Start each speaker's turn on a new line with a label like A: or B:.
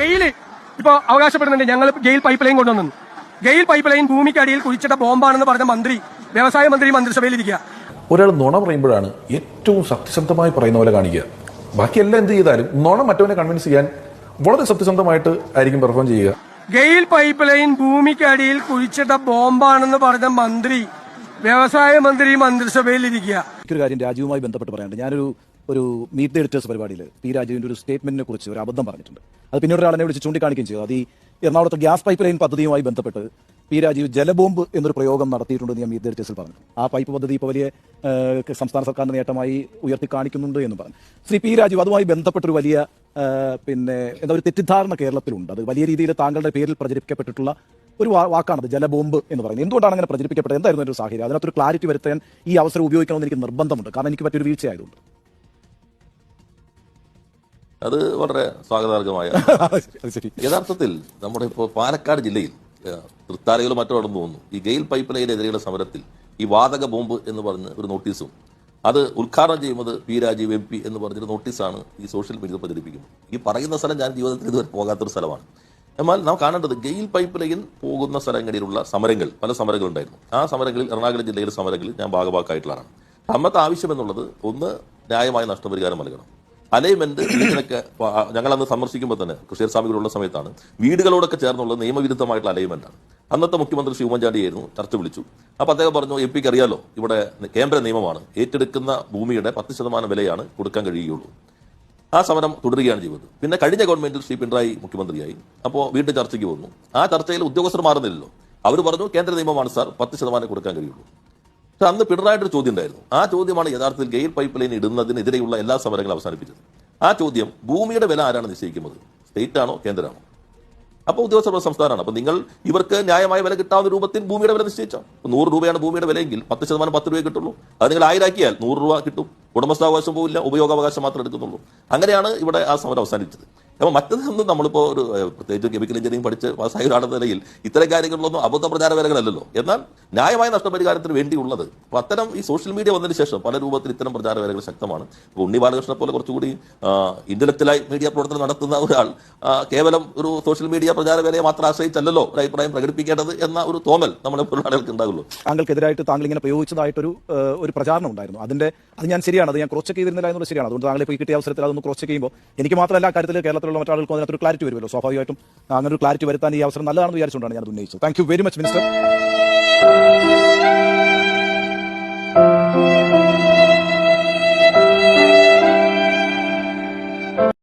A: ഗെയില് ഇപ്പൊ അവകാശപ്പെടുന്നുണ്ട് ഞങ്ങൾ GAIL pipe line കൊണ്ടുവന്നു. ഗെയിൽ പൈപ്പ് ലൈൻ ഭൂമിക്കടിയിൽ കുഴിച്ചിട്ട ബോംബാണെന്ന് പറഞ്ഞ മന്ത്രി, വ്യവസായ മന്ത്രി മന്ത്രിസഭയിലിരിക്കുക.
B: ഒരാൾ നുണ പറയുമ്പോഴാണ് ഏറ്റവും സത്യസന്ധമായി പറയുന്ന പോലെ കാണിക്കുക. ബാക്കിയെല്ലാം എന്ത് ചെയ്താലും നുണ മറ്റവനെ കൺവിൻസ് ചെയ്യാൻ വളരെ സത്യസന്ധമായിട്ട് ആയിരിക്കും പെർഫോം ചെയ്യുക.
A: ഗെയിൽ പൈപ്പ് ലൈൻ ഭൂമിക്കടിയിൽ കുഴിച്ചിട്ട ബോംബാണെന്ന് പറഞ്ഞ മന്ത്രി, വ്യവസായ മന്ത്രി മന്ത്രിസഭയിലിരിക്കുക.
C: ഒരു കാര്യം രാജീവുമായി ബന്ധപ്പെട്ട് പറയാനുണ്ട്. ഞാനൊരു മീറ്റ് ദ എഡിറ്റേഴ്സ് പരിപാടിയിൽ പി രാജീവിന്റെ ഒരു സ്റ്റേറ്റ്മെന്റിനെ കുറിച്ച് ഒരു അബദ്ധം പറഞ്ഞിട്ടുണ്ട്. അത് പിന്നീട് ഒരാളെന്നെ വിളിച്ച് ചൂണ്ടിക്കാണിക്കുകയും ചെയ്തു. അത് ഈ എറണാകുളത്തെ ഗ്യാസ് പൈപ്പ് ലൈൻ പദ്ധതിയുമായി ബന്ധപ്പെട്ട് പി രാജീവ് ജലബോംബ് എന്നൊരു പ്രയോഗം നടത്തിയിട്ടുണ്ടെന്ന് ഞാൻ മീറ്റ് ദ എഡിറ്റേഴ്സിൽ പറഞ്ഞു. ആ പൈപ്പ് പദ്ധതി ഇപ്പോൾ വലിയ സംസ്ഥാന സർക്കാരിന്റെ നേട്ടമായി ഉയർത്തി കാണിക്കുന്നുണ്ട് എന്ന് പറഞ്ഞു. ശ്രീ പി രാജീവ്, അതുമായി ബന്ധപ്പെട്ടൊരു വലിയ എന്താ ഒരു തെറ്റിദ്ധാരണ കേരളത്തിലുണ്ട്. അത് വലിയ രീതിയിൽ താങ്കളുടെ പേരിൽ പ്രചരിപ്പിക്കപ്പെട്ടിട്ടുള്ള ഒരു വാക്കാണത്, ജലബോംബ് എന്ന് പറയുന്നത്. എന്തുകൊണ്ടാണ് അങ്ങനെ പ്രചരിപ്പിക്കപ്പെട്ടത്? എന്തായിരുന്നു ഒരു സാഹചര്യം? അതിനകത്തൊരു ക്ലാരിറ്റി വരുത്താൻ ഈ അവസരം ഉപയോഗിക്കണമെന്ന് എനിക്ക് നിർബന്ധമുണ്ട്. കാരണം എനിക്ക് പറ്റിയൊരു വീഴ്ചയായതുകൊണ്ട്.
D: അത് വളരെ സ്വാഗതാർഹമായ യഥാർത്ഥത്തിൽ നമ്മുടെ ഇപ്പോൾ പാലക്കാട് ജില്ലയിൽ തൃത്താലയിലോ മറ്റോ നടന്നു തോന്നുന്നു ഈ ഗെയിൽ പൈപ്പ് ലൈനെതിരെയുള്ള സമരത്തിൽ ഈ വാതക ബോംബ് എന്ന് പറഞ്ഞ് ഒരു നോട്ടീസും അത് ഉദ്ഘാടനം ചെയ്യുന്നത് പി രാജീവ് MP എന്ന് പറഞ്ഞൊരു നോട്ടീസാണ് ഈ സോഷ്യൽ മീഡിയ പ്രചരിപ്പിക്കുന്നത്. ഈ പറയുന്ന സ്ഥലം ഞാൻ ജീവിതത്തിൽ ഇതുവരെ പോകാത്തൊരു സ്ഥലമാണ്. എന്നാൽ നാം കാണേണ്ടത് ഗെയിൽ പൈപ്പ് ലൈൻ പോകുന്ന സ്ഥലങ്ങളിലുള്ള സമരങ്ങൾ, പല സമരങ്ങളുണ്ടായിരുന്നു. ആ സമരങ്ങളിൽ എറണാകുളം ജില്ലയിലെ സമരങ്ങളിൽ ഞാൻ ഭാഗഭാക്കായിട്ടുള്ളതാണ്. അന്നത്തെ ആവശ്യം എന്നുള്ളത് ഒന്ന്, ന്യായമായ നഷ്ടപരിഹാരം നൽകണം. അലൈൻമെന്റ് വീടിനൊക്കെ ഞങ്ങളന്ന് സന്ദർശിക്കുമ്പോൾ തന്നെ കൃഷിസ്വാമികളുള്ള സമയത്താണ് വീടുകളോടൊക്കെ ചേർന്നുള്ള നിയമവിരുദ്ധമായിട്ടുള്ള അലൈൻമെന്റാണ്. അന്നത്തെ മുഖ്യമന്ത്രി ശ്രീ ഉമ്മൻചാണ്ടിയായിരുന്നു, ചർച്ച വിളിച്ചു. അപ്പോൾ അദ്ദേഹം പറഞ്ഞു, MP അറിയാലോ ഇവിടെ കേന്ദ്ര നിയമമാണ്, ഏറ്റെടുക്കുന്ന ഭൂമിയുടെ 10% വിലയാണ് കൊടുക്കാൻ കഴിയുകയുള്ളൂ. ആ സമരം തുടരുകയാണ് ചെയ്തത്. പിന്നെ കഴിഞ്ഞ ഗവൺമെന്റിൽ ശ്രീ പിണറായി മുഖ്യമന്ത്രിയായി. അപ്പോൾ വീണ്ടും ചർച്ചയ്ക്ക് വന്നു. ആ ചർച്ചയിൽ ഉദ്യോഗസ്ഥർ മാറുന്നില്ലല്ലോ. അവർ പറഞ്ഞു കേന്ദ്ര നിയമമാണ് സാർ, 10% കൊടുക്കാൻ കഴിയുള്ളൂ. പക്ഷെ അന്ന് പിണറായിയുടെ ഒരു ചോദ്യം ഉണ്ടായിരുന്നു. ആ ചോദ്യമാണ് യഥാർത്ഥത്തിൽ ഗെയിൽ പൈപ്പ് ലൈൻ ഇടുന്നതിനെതിരെയുള്ള എല്ലാ സമരങ്ങളും അവസാനിപ്പിച്ചത്. ആ ചോദ്യം, ഭൂമിയുടെ വില ആരാണ് നിശ്ചയിക്കുന്നത്, സ്റ്റേറ്റ് ആണോ കേന്ദ്രമാണോ? അപ്പോൾ ഉദ്യോഗസ്ഥരുടെ സംസ്ഥാനമാണ്. അപ്പോൾ നിങ്ങൾ ഇവർക്ക് ന്യായമായ വില കിട്ടാവുന്ന രൂപത്തിൽ ഭൂമിയുടെ വില നിശ്ചയിച്ചോ. 100 രൂപയാണ് ഭൂമിയുടെ വിലയെങ്കിൽ 10% 10 രൂപയെ കിട്ടുള്ളൂ. അത് നിങ്ങൾ 1000 ആക്കിയാൽ 100 രൂപ കിട്ടും. ഉടമസ്ഥാവകാശം പോവില്ല, ഉപയോഗാവകാശം മാത്രമേ എടുക്കുന്നുള്ളൂ. അങ്ങനെയാണ് ഇവിടെ ആ സമരം അവസാനിച്ചത്. അപ്പോൾ മറ്റൊന്നും നമ്മളിപ്പോൾ ഒരു പ്രത്യേകിച്ച് കെമിക്കൽ എഞ്ചിനീയറിംഗ് പഠിച്ച് പാസ്സായ ഒരാളുടെ നിലയിൽ ഇത്തരം കാര്യങ്ങളിലൊന്നും അബദ്ധ പ്രചാര വേലകളല്ലല്ലോ. എന്നാൽ ന്യായമായ നഷ്ടപരിഹാരത്തിന് വേണ്ടിയുള്ളത്. അപ്പോൾ അത്തരം ഈ സോഷ്യൽ മീഡിയ വന്നതിന് ശേഷം പല രൂപത്തിൽ ഇത്തരം പ്രചാര വേലകൾ ശക്തമാണ്. ഇപ്പോൾ ഉണ്ണി ബാലകൃഷ്ണനെ പോലെ കുറച്ചുകൂടി ഇന്റലക്ച്വലായി മീഡിയ പ്രവർത്തനം നടത്തുന്ന ഒരാൾ കേവലം ഒരു സോഷ്യൽ മീഡിയ പ്രചാര വേലയെ മാത്രം ആശ്രയിച്ചല്ലോ ഒരു അഭിപ്രായം പ്രകടിപ്പിക്കേണ്ടത് എന്ന ഒരു തോന്നൽ നമ്മളെ പോലുള്ള ആളുകൾക്ക് ഉണ്ടാകുള്ളൂ.
C: താങ്കൾക്കെതിരായിട്ട് താങ്കൾ ഇങ്ങനെ പ്രയോഗിച്ചതായിട്ടൊരു പ്രചാരണം ഉണ്ടായിരുന്നു. അത് ഞാൻ ശരിയാണ്, അത് ഞാൻ ക്രോസ് ചെക്ക് ചെയ്തിരുന്നില്ല എന്നുള്ളത് ശരിയാണ്. അതുകൊണ്ട് താങ്കൾ ഇപ്പോൾ കിട്ടിയ അവസരത്തിൽ അതൊന്ന് ക്രോസ് ചെക്ക് ചെയ്യുമ്പോൾ എനിക്ക് മാത്രമല്ല കാര്യത്തിൽ കേരളത്തിലുള്ള മറ്റാളുകൾക്കും അതിനകത്തൊരു ക്ലാരിറ്റി വരുമല്ലോ. സ്വാഭാവികമായിട്ടും അങ്ങനെ ഒരു ക്ലാരിറ്റി വരുത്താൻ ഈ അവസരം നല്ലതാണെന്ന് വിചാരിച്ചുകൊണ്ടാണ് ഞാൻ ഉന്നയിച്ചത്. Thank you very much minister.